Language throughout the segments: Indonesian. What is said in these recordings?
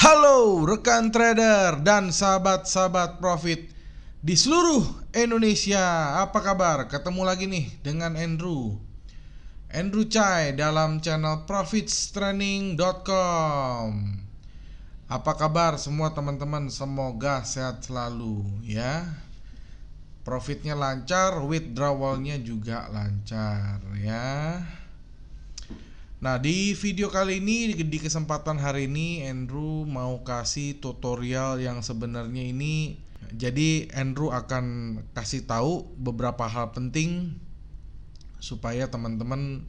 Halo rekan trader dan sahabat-sahabat profit di seluruh Indonesia. Apa kabar? Ketemu lagi nih dengan Andrew Chai dalam channel profitstraining.com. Apa kabar semua teman-teman? Semoga sehat selalu ya. Profitnya lancar, withdrawalnya juga lancar ya. Nah, di video kali ini, di kesempatan hari ini, Andrew mau kasih tutorial yang sebenarnya ini. Jadi Andrew akan kasih tahu beberapa hal penting supaya teman-teman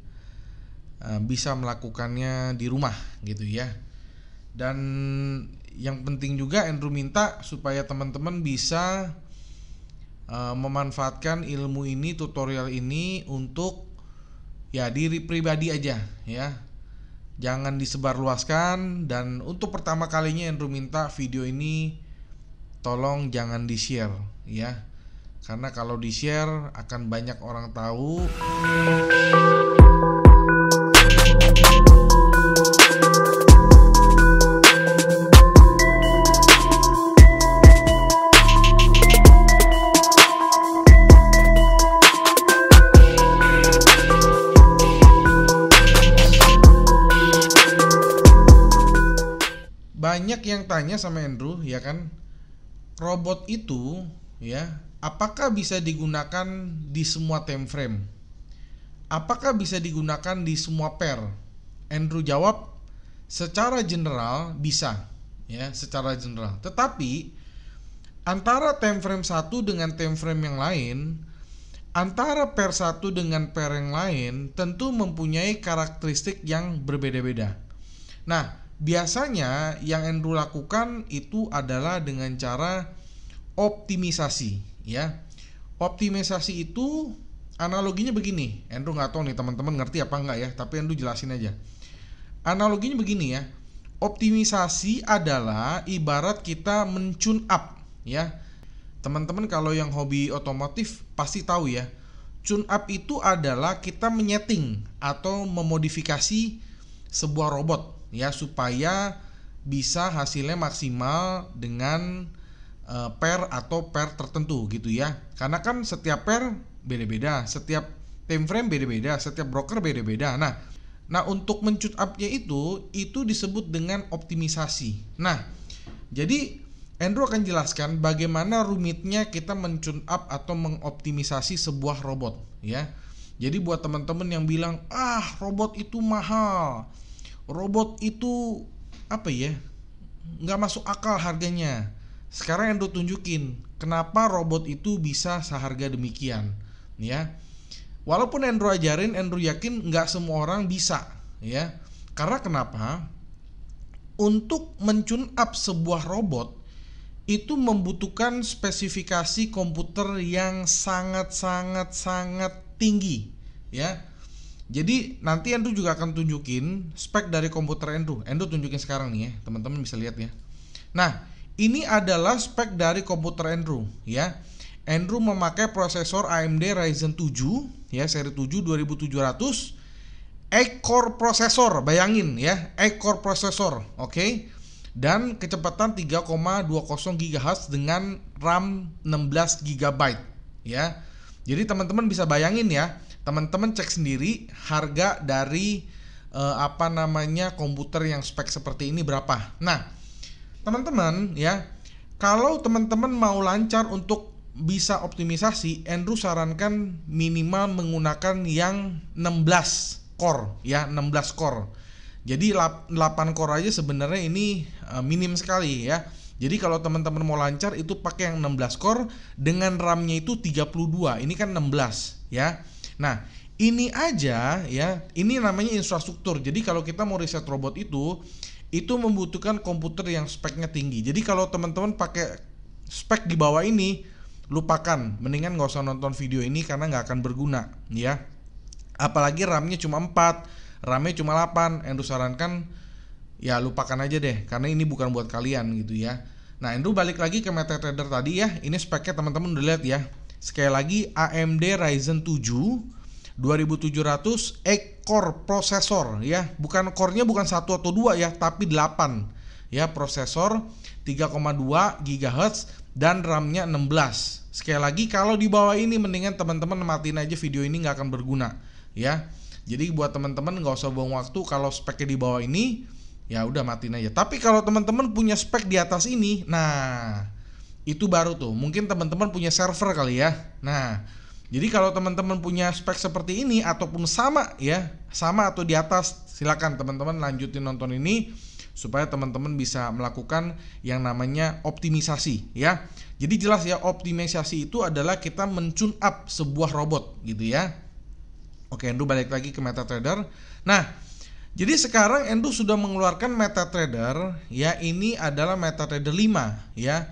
bisa melakukannya di rumah gitu ya. Dan yang penting juga Andrew minta supaya teman-teman bisa memanfaatkan ilmu ini, tutorial ini untuk ya diri pribadi aja ya, jangan disebarluaskan. Dan untuk pertama kalinya Andrew minta video ini tolong jangan di share ya, karena kalau di share akan banyak orang tahu. Banyak yang tanya sama Andrew ya kan, robot itu ya apakah bisa digunakan di semua time frame? Apakah bisa digunakan di semua pair? Andrew jawab secara general bisa ya, secara general. Tetapi antara time frame satu dengan time frame yang lain, antara pair satu dengan pair yang lain tentu mempunyai karakteristik yang berbeda-beda. Nah, biasanya yang Andrew lakukan itu adalah dengan cara optimisasi ya. Optimisasi itu analoginya begini. Andrew nggak tahu nih teman-teman ngerti apa enggak ya, tapi Andrew jelasin aja. Analoginya begini ya. Optimisasi adalah ibarat kita men-tune up ya. Teman-teman kalau yang hobi otomotif pasti tahu ya. Tune up itu adalah kita menyeting atau memodifikasi sebuah robot ya, supaya bisa hasilnya maksimal dengan pair atau pair tertentu gitu ya. Karena kan setiap pair beda-beda, setiap time frame beda-beda, setiap broker beda-beda. Nah, untuk men-tune up-nya itu disebut dengan optimisasi. Nah, jadi Andrew akan jelaskan bagaimana rumitnya kita men-tune up atau mengoptimisasi sebuah robot ya. Jadi buat teman-teman yang bilang, robot itu mahal, robot itu apa ya, nggak masuk akal harganya. Sekarang Andrew tunjukin kenapa robot itu bisa seharga demikian ya. Walaupun Andrew ajarin, Andrew yakin nggak semua orang bisa ya. Karena kenapa? Untuk men-tune up sebuah robot itu membutuhkan spesifikasi komputer yang sangat tinggi ya. Jadi nanti Andrew juga akan tunjukin spek dari komputer Andrew. Andrew tunjukin sekarang nih ya, teman-teman bisa lihat ya. Nah, ini adalah spek dari komputer Andrew ya. Andrew memakai prosesor AMD Ryzen 7 ya, seri 7 2700 8-core prosesor. Bayangin ya, 8-core prosesor, oke. Dan kecepatan 3,20 GHz dengan RAM 16 GB ya. Jadi teman-teman bisa bayangin ya, teman-teman cek sendiri harga dari komputer yang spek seperti ini berapa. Nah, teman-teman ya, kalau teman-teman mau lancar untuk bisa optimisasi, Andrew sarankan minimal menggunakan yang 16 core ya, 16 core. Jadi 8 core aja sebenarnya ini minim sekali ya. Jadi kalau teman-teman mau lancar itu pakai yang 16 core dengan RAM-nya itu 32. Ini kan 16 ya. Nah, ini aja ya, ini namanya infrastruktur. Jadi kalau kita mau riset robot itu membutuhkan komputer yang speknya tinggi. Jadi kalau teman-teman pakai spek di bawah ini, lupakan, mendingan nggak usah nonton video ini karena nggak akan berguna ya. Apalagi RAM-nya cuma 4, RAM-nya cuma 8. Andrew sarankan ya lupakan aja deh, karena ini bukan buat kalian gitu ya. Nah, Andrew balik lagi ke MetaTrader tadi ya. Ini speknya teman-teman udah lihat ya. Sekali lagi AMD Ryzen 7 2700 8-core prosesor ya. Bukan core-nya bukan 1 atau 2 ya, tapi 8. ya, prosesor 3,2 GHz dan RAM-nya 16. Sekali lagi, kalau di bawah ini mendingan teman-teman matiin aja video ini, nggak akan berguna ya. Jadi buat teman-teman nggak usah buang waktu, kalau speknya di bawah ini ya udah matiin aja. Tapi kalau teman-teman punya spek di atas ini, nah itu baru tuh, mungkin teman-teman punya server kali ya. Nah, jadi kalau teman-teman punya spek seperti ini ataupun sama ya, sama atau di atas, silakan teman-teman lanjutin nonton ini supaya teman-teman bisa melakukan yang namanya optimisasi ya. Jadi jelas ya, optimisasi itu adalah kita men-tune up sebuah robot gitu ya. Oke, Andrew balik lagi ke MetaTrader. Nah, jadi sekarang Andrew sudah mengeluarkan MetaTrader ya, ini adalah MetaTrader 5 ya.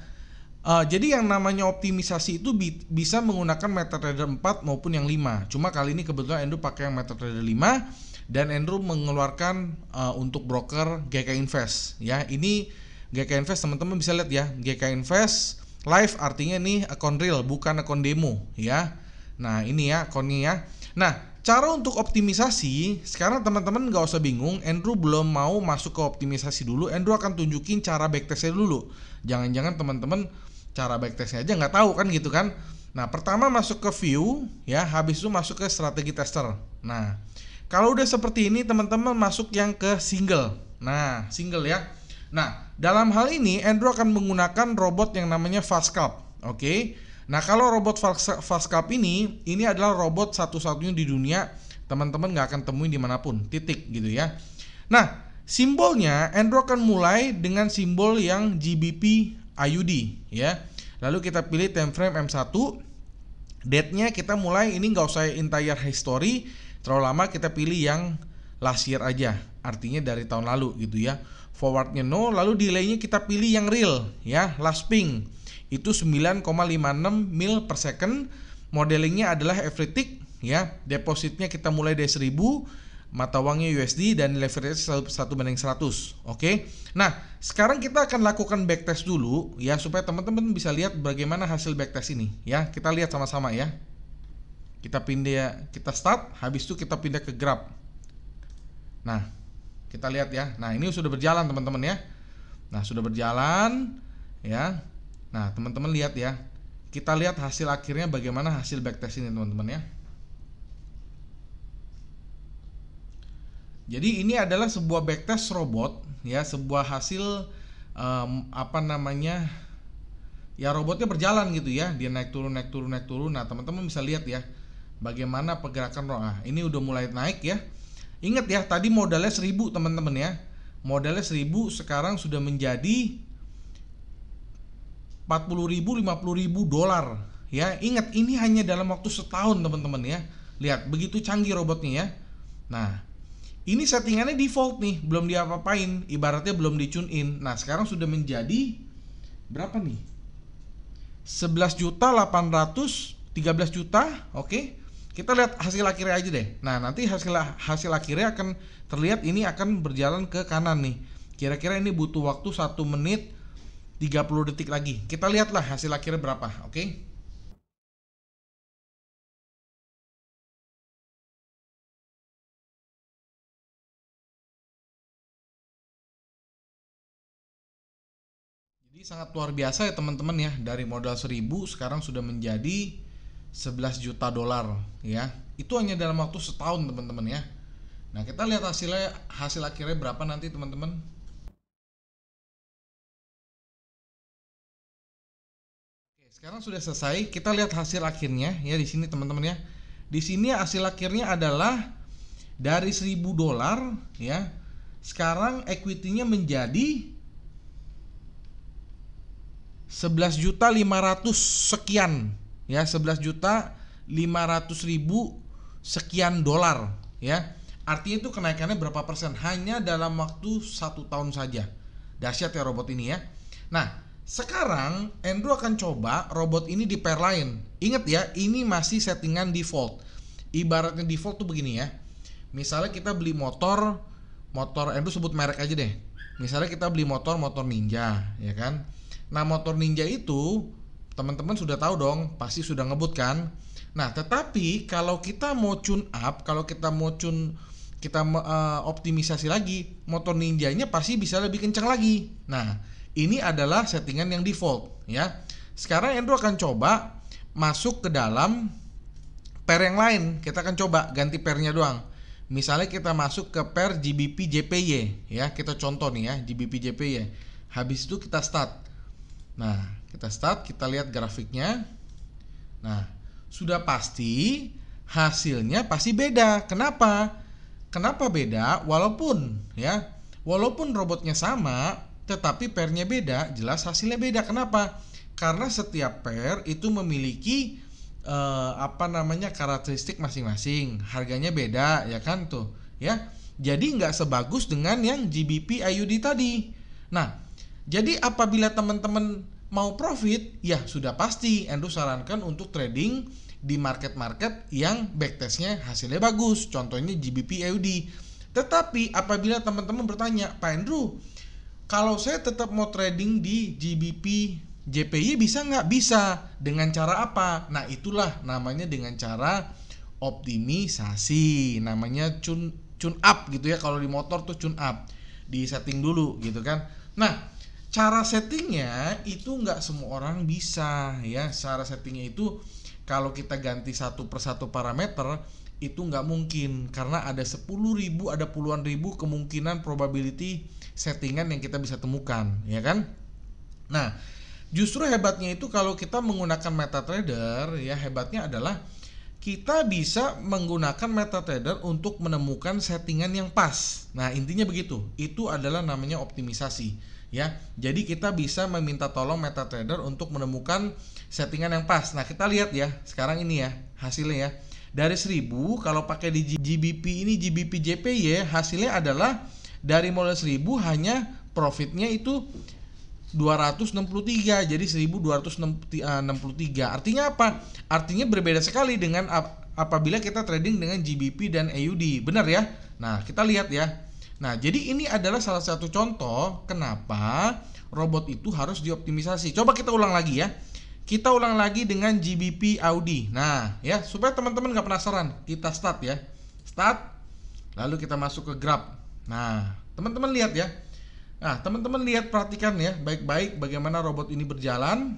Jadi yang namanya optimisasi itu bisa menggunakan MetaTrader 4 maupun yang 5. Cuma kali ini kebetulan Andrew pakai yang MetaTrader 5 dan Andrew mengeluarkan untuk broker GK Invest ya. Ini GK Invest teman-teman bisa lihat ya, GK Invest live artinya ini akun real bukan akun demo ya. Nah, ini ya akunnya ya. Nah, cara untuk optimisasi, sekarang teman-teman nggak usah bingung, Andrew belum mau masuk ke optimisasi dulu, Andrew akan tunjukin cara backtestnya dulu. Jangan-jangan teman-teman cara backtestnya aja nggak tahu kan gitu kan. Nah, pertama masuk ke view ya, habis itu masuk ke strategi tester. Nah, kalau udah seperti ini teman-teman masuk yang ke single. Nah, single ya. Nah, dalam hal ini Andrew akan menggunakan robot yang namanya FastScalp. Oke. Nah, kalau robot FastScalp ini adalah robot satu-satunya di dunia, teman-teman nggak akan temuin dimanapun, titik gitu ya. Nah, simbolnya Andrew akan mulai dengan simbol yang GBP IUD ya. Lalu kita pilih time frame M1, date-nya kita mulai, ini nggak usah entire history, terlalu lama, kita pilih yang last year aja, artinya dari tahun lalu gitu ya. Forward-nya no, lalu delay-nya kita pilih yang real ya, last ping. Itu 9,56 mil per second. Modelingnya adalah every tick ya. Depositnya kita mulai dari 1000, mata uangnya USD dan leverage 1:100. Oke. Nah, sekarang kita akan lakukan backtest dulu ya, supaya teman-teman bisa lihat bagaimana hasil backtest ini ya. Kita lihat sama-sama ya. Kita start, habis itu kita pindah ke graph. Nah, kita lihat ya. Nah, ini sudah berjalan teman-teman ya. Nah, sudah berjalan ya. Nah, teman-teman lihat ya. Kita lihat hasil akhirnya bagaimana hasil backtest ini teman-teman ya. Jadi ini adalah sebuah backtest robot ya, sebuah hasil ya, robotnya berjalan gitu ya. Dia naik turun. Nah, teman-teman bisa lihat ya bagaimana pergerakan roh. Ini udah mulai naik ya. Ingat ya, tadi modalnya 1000 teman-teman ya. Modalnya 1000, sekarang sudah menjadi 40.000, 50.000 dolar ya. Ingat, ini hanya dalam waktu setahun teman-teman ya. Lihat begitu canggih robotnya ya. Nah, ini settingannya default nih, belum diapa-apain, ibaratnya belum di-tune in. Nah, sekarang sudah menjadi berapa nih? 11.813 juta. Oke. Kita lihat hasil akhirnya aja deh. Nah, nanti hasil akhirnya akan terlihat, ini akan berjalan ke kanan nih. Kira-kira ini butuh waktu 1 menit 30 detik lagi. Kita lihatlah hasil akhirnya berapa, oke? Jadi sangat luar biasa ya teman-teman ya. Dari modal 1000 sekarang sudah menjadi 11 juta dolar ya. Itu hanya dalam waktu setahun teman-teman ya. Nah, kita lihat hasil akhirnya berapa nanti teman-teman. Sekarang sudah selesai, kita lihat hasil akhirnya ya di sini teman-teman ya. Di sini hasil akhirnya adalah dari 1000 dolar ya. Sekarang equity-nya menjadi 11.500.000 sekian ya, 11.500.000 sekian dolar ya. Artinya itu kenaikannya berapa persen hanya dalam waktu 1 tahun saja. Dahsyat ya robot ini ya. Nah, sekarang Andrew akan coba robot ini di pair lain. Ingat ya, ini masih settingan default. Ibaratnya default tuh begini ya. Misalnya kita beli motor Andrew sebut merek aja deh. Misalnya kita beli motor Ninja ya kan. Nah, motor Ninja itu teman-teman sudah tahu dong, pasti sudah ngebut kan. Nah, tetapi kalau kita mau tune up, kalau kita mau tune kita optimisasi lagi, motor ninjanya pasti bisa lebih kencang lagi. Nah, ini adalah settingan yang default ya. Sekarang Andrew akan coba masuk ke dalam pair yang lain. Kita akan coba ganti pairnya doang. Misalnya kita masuk ke pair GBP JPY ya. Kita contoh nih ya, GBP JPY. Habis itu kita start. Nah, kita start, kita lihat grafiknya. Nah, sudah pasti hasilnya pasti beda. Kenapa? Kenapa beda? Walaupun robotnya sama, tetapi pairnya beda, jelas hasilnya beda. Kenapa? Karena setiap pair itu memiliki karakteristik masing-masing. Harganya beda, ya kan tuh, ya. Jadi nggak sebagus dengan yang GBP IUD tadi. Nah, jadi apabila teman-teman mau profit, ya sudah pasti Andrew sarankan untuk trading di market-market yang backtestnya hasilnya bagus. Contohnya GBP IUD. Tetapi apabila teman-teman bertanya, Pak Andrew, kalau saya tetap mau trading di GBP JPY bisa nggak? Bisa. Dengan cara apa? Nah, itulah namanya dengan cara optimisasi. Namanya tune up gitu ya. Kalau di motor tuh tune up. Di setting dulu gitu kan. Nah, cara settingnya itu nggak semua orang bisa ya. Cara settingnya itu kalau kita ganti satu persatu parameter itu nggak mungkin. Karena ada 10.000, ada puluhan ribu kemungkinan probability settingan yang kita bisa temukan, ya kan? Nah, justru hebatnya itu kalau kita menggunakan MetaTrader ya, hebatnya adalah kita bisa menggunakan MetaTrader untuk menemukan settingan yang pas. Nah, intinya begitu. Itu adalah namanya optimisasi ya. Jadi kita bisa meminta tolong MetaTrader untuk menemukan settingan yang pas. Nah, kita lihat ya, sekarang ini ya hasilnya ya. Dari 1000 kalau pakai di GBP ini GBP JPY hasilnya adalah dari modal 1000 hanya profitnya itu 263, jadi 1263. Artinya apa? Artinya berbeda sekali dengan apabila kita trading dengan GBP dan AUD. Benar ya? Nah, kita lihat ya. Nah, jadi ini adalah salah satu contoh kenapa robot itu harus dioptimisasi. Coba kita ulang lagi ya. Kita ulang lagi dengan GBP AUD. Nah, ya, supaya teman-teman gak penasaran, kita start ya. Start. Lalu kita masuk ke graph. Nah, teman-teman lihat ya. Nah, teman-teman lihat, perhatikan ya baik-baik bagaimana robot ini berjalan.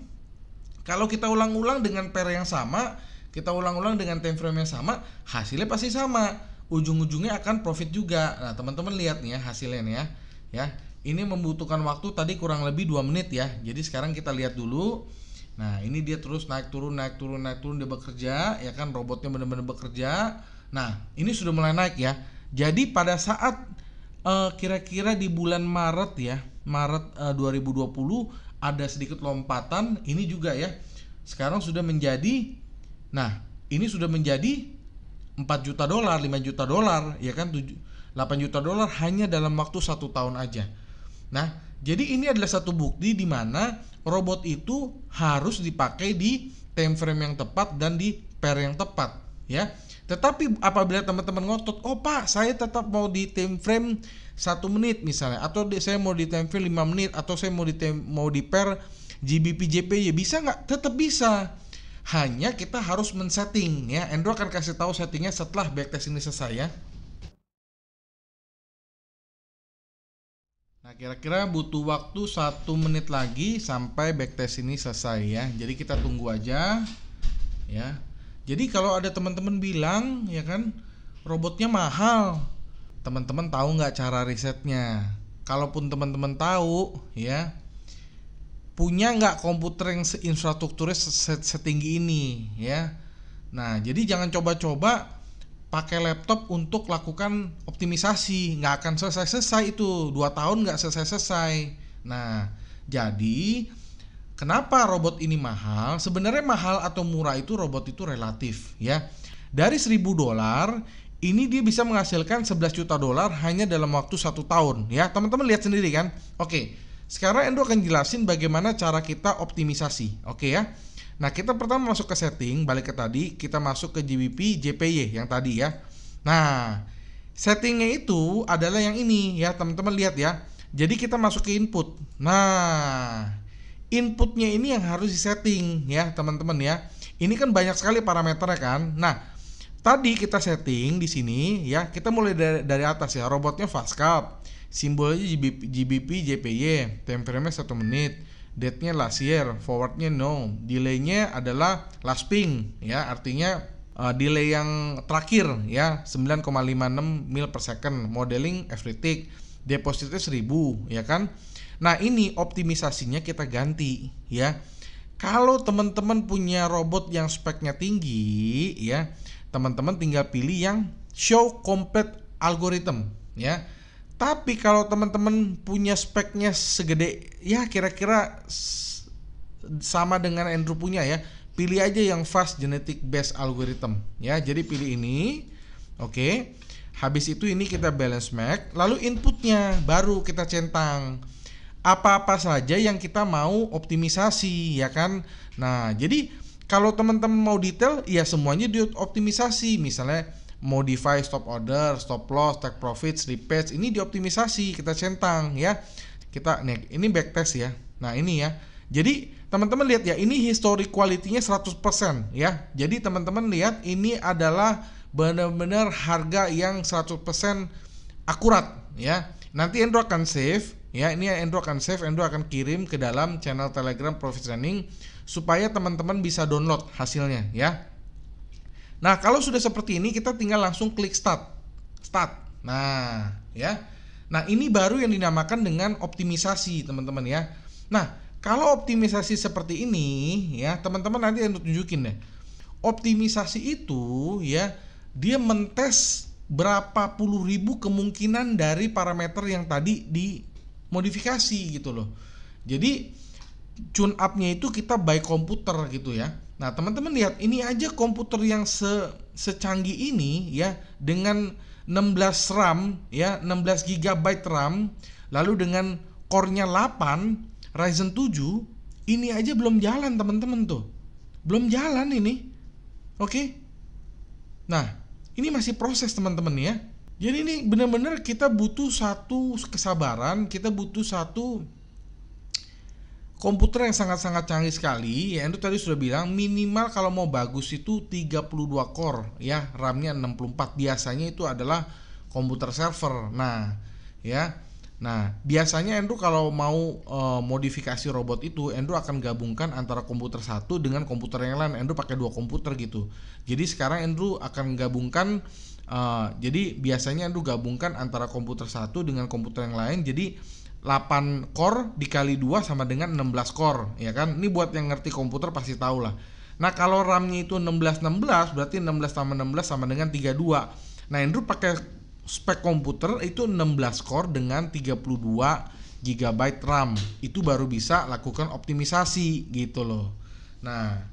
Kalau kita ulang-ulang dengan pair yang sama, kita ulang-ulang dengan time frame yang sama, hasilnya pasti sama. Ujung-ujungnya akan profit juga. Nah, teman-teman lihat nih ya hasilnya nih ya. Ya, ini membutuhkan waktu tadi kurang lebih 2 menit ya. Jadi sekarang kita lihat dulu. Nah, ini dia terus naik turun dia bekerja, ya kan, robotnya benar-benar bekerja. Nah, ini sudah mulai naik ya. Jadi pada saat kira-kira di bulan Maret ya, Maret 2020 ada sedikit lompatan ini juga ya. Sekarang sudah menjadi, nah ini sudah menjadi 4 juta dolar, 5 juta dolar, ya kan, 8 juta dolar hanya dalam waktu 1 tahun aja. Nah, jadi ini adalah satu bukti di mana robot itu harus dipakai di time frame yang tepat dan di pair yang tepat ya. Tetapi apabila teman-teman ngotot, oh Pak, saya tetap mau di time frame 1 menit misalnya, atau saya mau di time frame 5 menit, atau saya mau di pair GBP JPY, bisa nggak? Tetap bisa. Hanya kita harus men-setting ya. Andrew akan kasih tahu settingnya setelah backtest ini selesai ya. Nah, kira-kira butuh waktu 1 menit lagi sampai backtest ini selesai ya. Jadi kita tunggu aja ya. Jadi kalau ada teman-teman bilang ya kan robotnya mahal, teman-teman tahu nggak cara risetnya? Kalaupun teman-teman tahu ya, punya nggak komputer yang infrastrukturnya setinggi ini ya? Nah, jadi jangan coba-coba pakai laptop untuk lakukan optimisasi, nggak akan selesai-selesai itu, 2 tahun nggak selesai-selesai. Nah, jadi kenapa robot ini mahal? Sebenarnya mahal atau murah itu robot itu relatif ya. Dari 1.000 dolar ini dia bisa menghasilkan 11 juta dolar hanya dalam waktu 1 tahun ya. Teman-teman lihat sendiri kan. Oke, sekarang Endo akan jelasin bagaimana cara kita optimisasi. Oke ya. Nah, kita pertama masuk ke setting, balik ke tadi, kita masuk ke GBP JPY yang tadi ya. Nah, settingnya itu adalah yang ini ya, teman-teman lihat ya. Jadi kita masuk ke input. Nah, inputnya ini yang harus disetting ya teman-teman ya. Ini kan banyak sekali parameternya kan. Nah, Tadi kita setting di sini ya, kita mulai dari atas ya. Robotnya fastcap, simbolnya GBP JPY, time frame-nya 1 menit, date-nya last year, forward-nya no, delay-nya adalah last ping ya, artinya delay yang terakhir ya, 9,56 mil per second, modeling every tick, depositnya 1000 ya kan. Nah, ini optimisasinya kita ganti ya. Kalau teman-teman punya robot yang speknya tinggi ya, teman-teman tinggal pilih yang show complete algorithm ya. Tapi kalau teman-teman punya speknya segede ya kira-kira sama dengan Andrew punya ya, pilih aja yang fast genetic based algorithm ya. Jadi pilih ini. Oke. Habis itu ini kita balance max, lalu inputnya baru kita centang apa-apa saja yang kita mau optimisasi ya kan. Nah, jadi kalau teman-teman mau detail, ya semuanya dioptimisasi. Misalnya modify stop order, stop loss, take profit, slippage, ini dioptimisasi, kita centang ya. Kita nih, ini backtest ya. Nah, ini ya. Jadi teman-teman lihat ya, ini historic quality-nya 100% ya. Jadi teman-teman lihat ini adalah benar-benar harga yang 100% akurat ya. Nanti Andrew akan save ya, ini Andrew akan save, Andrew akan kirim ke dalam channel Telegram Profit Training supaya teman-teman bisa download hasilnya ya. Nah, kalau sudah seperti ini kita tinggal langsung klik start. Nah, ya. Nah, ini baru yang dinamakan dengan optimisasi, teman-teman ya. Nah, kalau optimisasi seperti ini ya, teman-teman nanti Andrew tunjukin deh. Optimisasi itu ya, dia mentes berapa puluh ribu kemungkinan dari parameter yang tadi dimodifikasi gitu loh. Jadi tune up-nya itu kita by komputer gitu ya. Nah, teman-teman lihat ini aja komputer yang secanggih ini ya, dengan 16 RAM ya, 16 GB RAM, lalu dengan core-nya 8 Ryzen 7, ini aja belum jalan teman-teman tuh. Belum jalan ini. Oke. Nah, ini masih proses teman-teman ya. Jadi ini benar-benar kita butuh satu kesabaran, kita butuh satu komputer yang sangat-sangat canggih sekali ya. Itu tadi sudah bilang minimal kalau mau bagus itu 32 core ya, RAM-nya 64. Biasanya itu adalah komputer server. Nah, ya. Nah, biasanya Andrew kalau mau modifikasi robot itu, Andrew akan gabungkan antara komputer satu dengan komputer yang lain. Andrew pakai 2 komputer gitu. Jadi sekarang Andrew akan gabungkan jadi biasanya Andrew gabungkan antara komputer satu dengan komputer yang lain. Jadi 8 core dikali 2 sama dengan 16 core ya kan. Ini buat yang ngerti komputer pasti tahu lah. Nah, kalau RAM-nya itu 16 berarti 16 tambah 16 sama dengan 32. Nah, Andrew pakai spek komputer itu 16 core dengan 32 GB RAM. Itu baru bisa lakukan optimisasi gitu loh. Nah,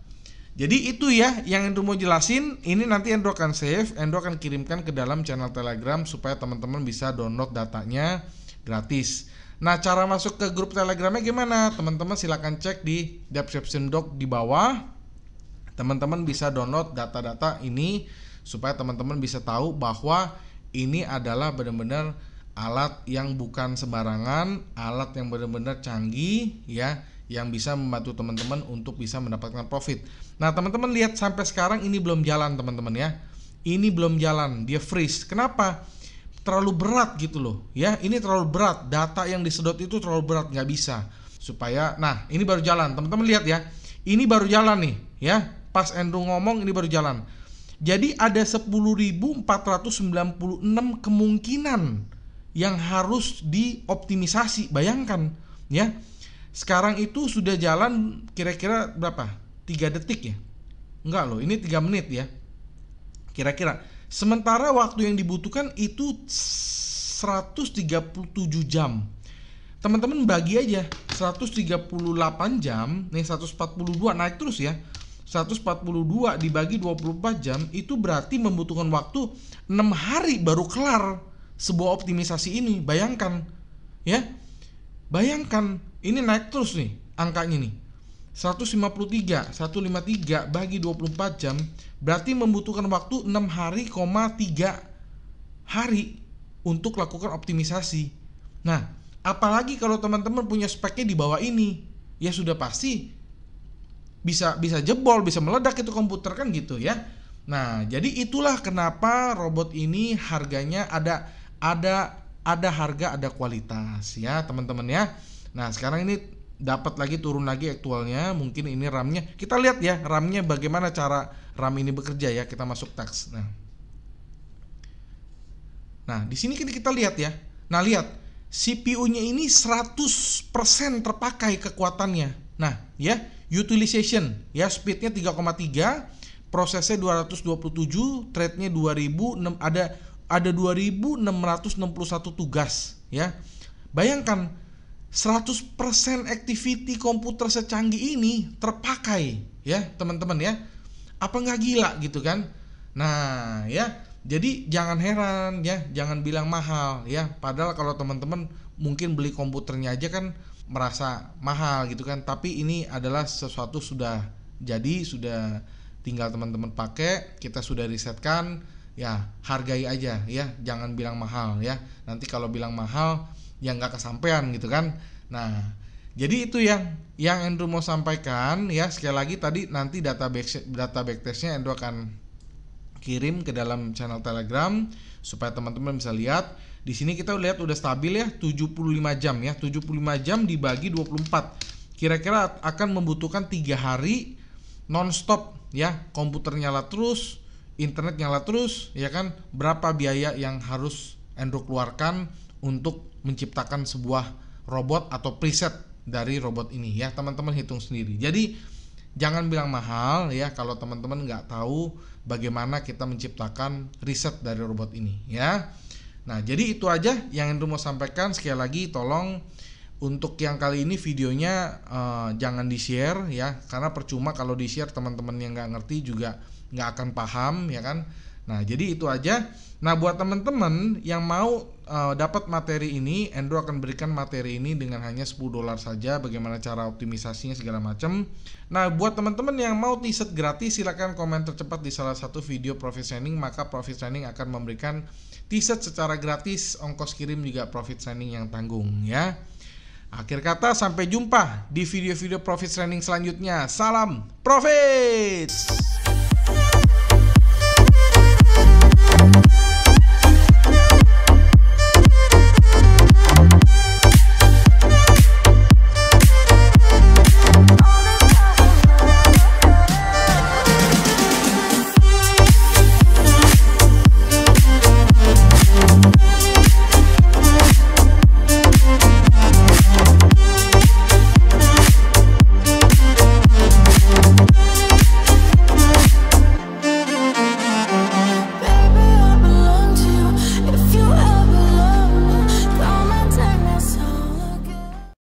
jadi itu ya yang Andrew mau jelasin. Ini nanti Andrew akan save, Andrew akan kirimkan ke dalam channel Telegram supaya teman-teman bisa download datanya gratis. Nah, cara masuk ke grup Telegramnya gimana? Teman-teman silakan cek di description box di bawah. Teman-teman bisa download data-data ini supaya teman-teman bisa tahu bahwa ini adalah benar-benar alat yang bukan sembarangan, alat yang benar-benar canggih ya, yang bisa membantu teman-teman untuk bisa mendapatkan profit. Nah, teman-teman lihat sampai sekarang ini belum jalan teman-teman ya. Ini belum jalan, dia freeze. Kenapa? Terlalu berat gitu loh ya, ini terlalu berat, data yang disedot itu terlalu berat, nggak bisa. Supaya, nah ini baru jalan, teman-teman lihat ya, ini baru jalan nih ya, pas Andrew ngomong ini baru jalan. Jadi ada 10.496 kemungkinan yang harus dioptimisasi, bayangkan ya. Sekarang itu sudah jalan kira-kira berapa? 3 detik ya? Enggak loh, ini 3 menit ya kira-kira. Sementara waktu yang dibutuhkan itu 137 jam. Teman-teman bagi aja 138 jam, nih 142 naik terus ya. 142 dibagi 24 jam itu berarti membutuhkan waktu 6 hari baru kelar sebuah optimisasi ini. Bayangkan ya. Bayangkan ini naik terus nih angkanya nih. 153 bagi 24 jam berarti membutuhkan waktu 6 hari, 3 hari untuk lakukan optimisasi. Nah, apalagi kalau teman-teman punya speknya di bawah ini, ya sudah pasti bisa jebol, bisa meledak itu komputer kan gitu ya. Nah, jadi itulah kenapa robot ini harganya ada harga, ada kualitas ya, teman-teman ya. Nah, sekarang ini dapat lagi, turun lagi aktualnya. Mungkin ini RAM-nya. Kita lihat ya RAM-nya bagaimana cara RAM ini bekerja ya. Kita masuk teks. Nah, di sini kita lihat ya. Nah, lihat CPU-nya ini 100% terpakai kekuatannya. Nah, ya, utilization ya, speed-nya 3,3, prosesnya 227, thread-nya 2000, ada 2661 tugas ya. Bayangkan 100% activity komputer secanggih ini terpakai ya, teman-teman ya. Apa nggak gila gitu kan? Nah, ya. Jadi jangan heran ya, jangan bilang mahal ya. Padahal kalau teman-teman mungkin beli komputernya aja kan merasa mahal gitu kan. Tapi ini adalah sesuatu sudah jadi, sudah tinggal teman-teman pakai, kita sudah risetkan ya, hargai aja ya, jangan bilang mahal ya. Nanti kalau bilang mahal ya nggak kesampean gitu kan. Nah, jadi itu yang Andrew mau sampaikan ya. Sekali lagi tadi nanti data backtestnya Andrew akan kirim ke dalam channel Telegram supaya teman-teman bisa lihat. Di sini kita lihat udah stabil ya, 75 jam ya. 75 jam dibagi 24. Kira-kira akan membutuhkan 3 hari non-stop ya. Komputer nyala terus, internet nyala terus ya kan. Berapa biaya yang harus Andrew keluarkan untuk menciptakan sebuah robot atau preset dari robot ini ya. Teman-teman hitung sendiri. Jadi jangan bilang mahal ya kalau teman-teman nggak tahu bagaimana kita menciptakan riset dari robot ini ya. Nah, jadi itu aja yang Andrew mau sampaikan. Sekali lagi tolong untuk yang kali ini videonya jangan di-share ya, karena percuma kalau di-share, teman-teman yang nggak ngerti juga nggak akan paham ya kan. Nah, jadi itu aja. Nah, buat teman-teman yang mau dapat materi ini, Andrew akan berikan materi ini dengan hanya $10 saja, bagaimana cara optimisasinya segala macam. Nah, buat teman-teman yang mau t-shirt gratis, silakan komen tercepat di salah satu video Profit Shining, maka Profit Shining akan memberikan t-shirt secara gratis, ongkos kirim juga Profit Shining yang tanggung ya. Akhir kata, sampai jumpa di video-video Profit Shining selanjutnya. Salam Profit!